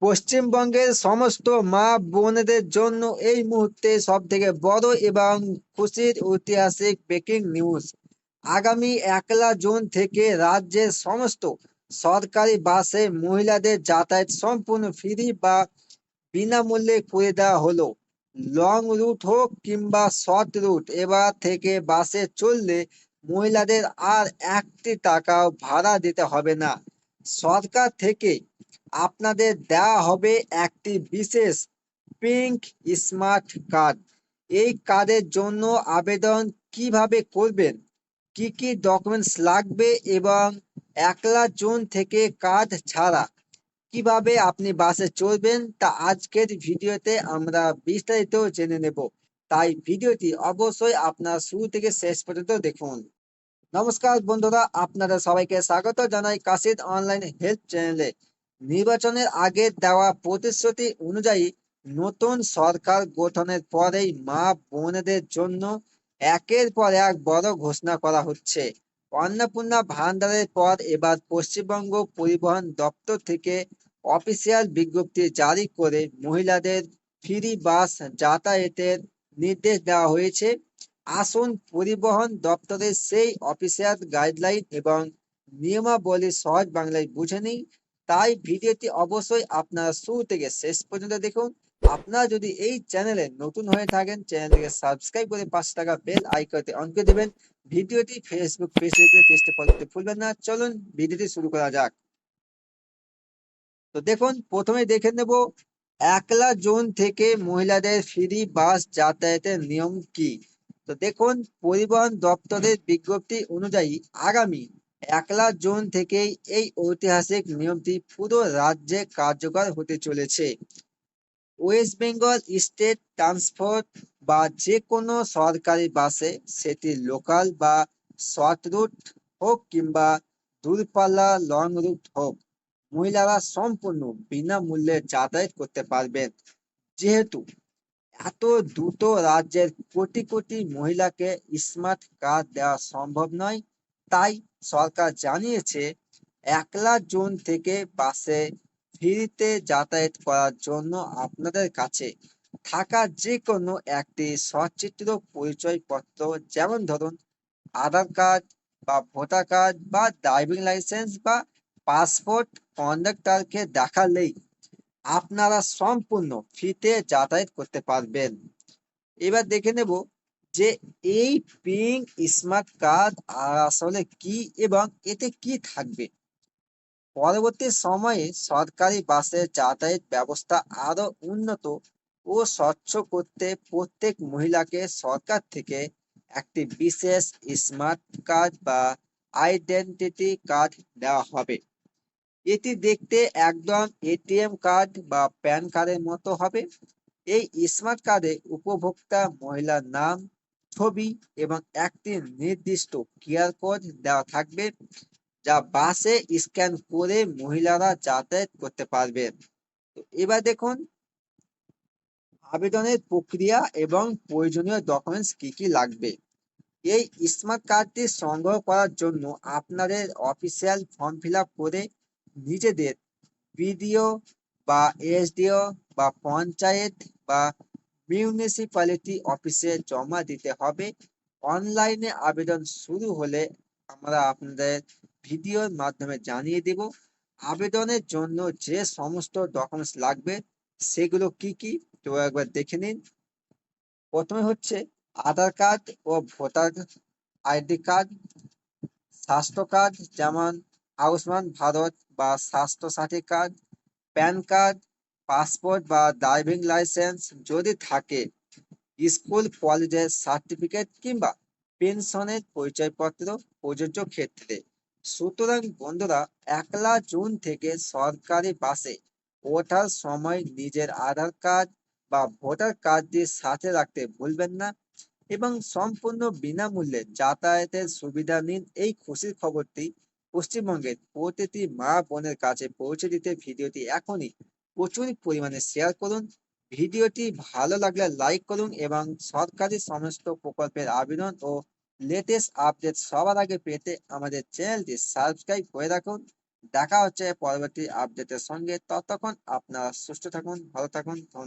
পশ্চিমবঙ্গের সমস্ত মা বোনেদের জন্য এই মুহূর্তে সব থেকে বড় এবং খুশির ঐতিহাসিক ব্রেকিং নিউজ। আগামী 1 জুন থেকে রাজ্যের সমস্ত সরকারি বাসে মহিলাদের যাতায়াত সম্পূর্ণ ফ্রি বা বিনামূল্যে করে দেওয়া হলো। লং রুট হোক কিংবা শর্ট রুট, এবার থেকে বাসে চললে মহিলাদের আর একটি টাকাও ভাড়া দিতে হবে না। সরকার থেকে আপনাদের দেওয়া হবে একটি বিশেষ পিঙ্ক স্মার্ট কার্ড। এই কার্ডের জন্য আবেদন কিভাবে করবেন, কি কি ডকুমেন্টস লাগবে এবং 1 জুন থেকে কার্ড ছাড়া কিভাবে আপনি বাসে চড়বেন তা আজকের ভিডিওতে আমরা বিস্তারিত জেনে নেব। তাই ভিডিওটি অবশ্যই আপনার শুরু থেকে শেষ পর্যন্ত দেখুন। নমস্কার বন্ধুরা, আপনাদের সবাইকে স্বাগত জানাই কাশিদ অনলাইন হেল্প চ্যানেলে। নির্বাচনের আগে দেওয়া প্রতিশ্রুতি অনুযায়ী নতুন সরকার গঠনের পরেই মা বোনেদের জন্য একের পর এক বড় ঘোষণা করা হচ্ছে। অন্নপূর্ণা ভান্ডারের পর এবার পশ্চিমবঙ্গ পরিবহন দপ্তর থেকে অফিসিয়াল বিজ্ঞপ্তি জারি করে মহিলাদের ফ্রি বাস যাতায়াতের নির্দেশ দেওয়া হয়েছে। আসুন পরিবহন দপ্তরের সেই অফিসিয়াল গাইডলাইন এবং নিয়মাবলী সহজ বাংলায় বুঝে নিই। তাই ভিডিওটি অবশ্যই আপনারা শুরু থেকে শেষ পর্যন্ত দেখুন। আপনারা যদি এই চ্যানেলে নতুন হয়ে থাকেন, চ্যানেলটিকে সাবস্ক্রাইব করে পাশে থাকা বেল আইকনটি অন করে দেবেন। ভিডিওটি ফেসবুক পেজে পেজটি ফলো করতে ভুলবেন না। চলুন ভিডিওটি শুরু করা যাক। তো দেখুন, প্রথমে দেখে নেব 1 জুন থেকে মহিলাদের ফ্রি বাস যাতায়াতের নিয়ম কি। তো দেখুন, পরিবহন দপ্তরের বিজ্ঞপ্তি অনুযায়ী আগামী 1 জুন থেকেই এই ঐতিহাসিক নিয়মটি পুরো রাজ্যে কার্যকর হতে চলেছে। ওয়েস্ট বেঙ্গল স্টেট ট্রান্সপোর্ট বা যে কোনো সরকারি বাসে, সেটি লোকাল বা শর্ট রুট হোক কিংবা দূরপাল্লা লং রুট হোক, মহিলারা সম্পূর্ণ বিনামূল্যে যাতায়াত করতে পারবেন। যেহেতু এত দ্রুত রাজ্যের কোটি কোটি মহিলাকে স্মার্ট কার্ড দেওয়া সম্ভব নয়, তাই সরকার জানিয়েছে 1 জুন থেকে বাসে ফ্রিতে যাতায়াত করার জন্য আপনাদের কাছে থাকা যে কোনো একটি সচিত্র পরিচয়পত্র, যেমন ধরুন আধার কার্ড বা ভোটার কার্ড বা ড্রাইভিং লাইসেন্স বা পাসপোর্ট, কন্ডাক্টরকে দেখালেই আপনারা সম্পূর্ণ ফ্রিতে যাতায়াত করতে পারবেন। এবার দেখে নেব যে এই পিঙ্ক স্মার্ট কার্ড আসলে কি এবং এতে কি থাকবে। পরবর্তী সময়ে সরকারি বাসের যাতায়াত ব্যবস্থা আরো উন্নত ও স্বচ্ছ করতে প্রত্যেক মহিলাকে সরকার থেকে একটি বিশেষ স্মার্ট কার্ড বা আইডেন্টিটি কার্ড দেওয়া হবে। এটি দেখতে একদম এটিএম কার্ড বা প্যান কার্ডের মতো হবে। এই স্মার্ট কার্ডে উপভোক্তা মহিলার নাম, ছবি এবং একটি নির্দিষ্ট কিউআর কোড দেওয়া থাকবে, যা বাসে স্ক্যান করে মহিলারা যাতায়াত করতে পারবেন। তো এবার দেখুন আবেদনের প্রক্রিয়া এবং প্রয়োজনীয় ডকুমেন্টস কি কি লাগবে। এই স্মার্ট কার্ডটি সংগ্রহ করার জন্য আপনাদের অফিসিয়াল ফর্ম ফিল আপ করে নিজেদের বিডিও বা এসডিও বা পঞ্চায়েত বা মিউনিসিপ্যালিটি অফিসে জমা দিতে হবে। অনলাইনে আবেদন শুরু হলে আমরা আপনাদের ভিডিওর মাধ্যমে জানিয়ে দেব। আবেদনের জন্য যে সমস্ত ডকুমেন্টস লাগবে সেগুলো কি কি, তো একবার দেখে নিন। প্রথমে হচ্ছে আধার কার্ড ও ভোটার আইডি কার্ড, স্বাস্থ্য কার্ড যেমন আয়ুষ্মান ভারত বা স্বাস্থ্য সাথী কার্ড, প্যান কার্ড, পাসপোর্ট বা ড্রাইভিং লাইসেন্স যদি থাকে, স্কুল কলেজের সার্টিফিকেট কিংবা পেনশনের পরিচয়পত্র প্রযোজ্য ক্ষেত্রে। সুতরাং বন্ধুরা, 1 জুন থেকে সরকারি বাসে ওঠার সময় নিজের আধার কার্ড বা ভোটার কার্ডটি সাথে রাখতে ভুলবেন না এবং সম্পূর্ণ বিনামূল্যে যাতায়াতের সুবিধা নিন। এই খুশির খবরটি পশ্চিমবঙ্গের প্রতিটি মা বোনের কাছে পৌঁছে দিতে ভিডিওটি এখনই প্রচুর পরিমাণে শেয়ার করুন। ভিডিওটি ভালো লাগলে লাইক করুন এবং সরকারি সমস্ত প্রকল্পের আবেদন ও লেটেস্ট আপডেট সবার আগে পেতে আমাদের চ্যানেলটি সাবস্ক্রাইব করে রাখুন। দেখা হচ্ছে পরবর্তী আপডেটের সঙ্গে। ততক্ষণ আপনারা সুস্থ থাকুন, ভালো থাকুন।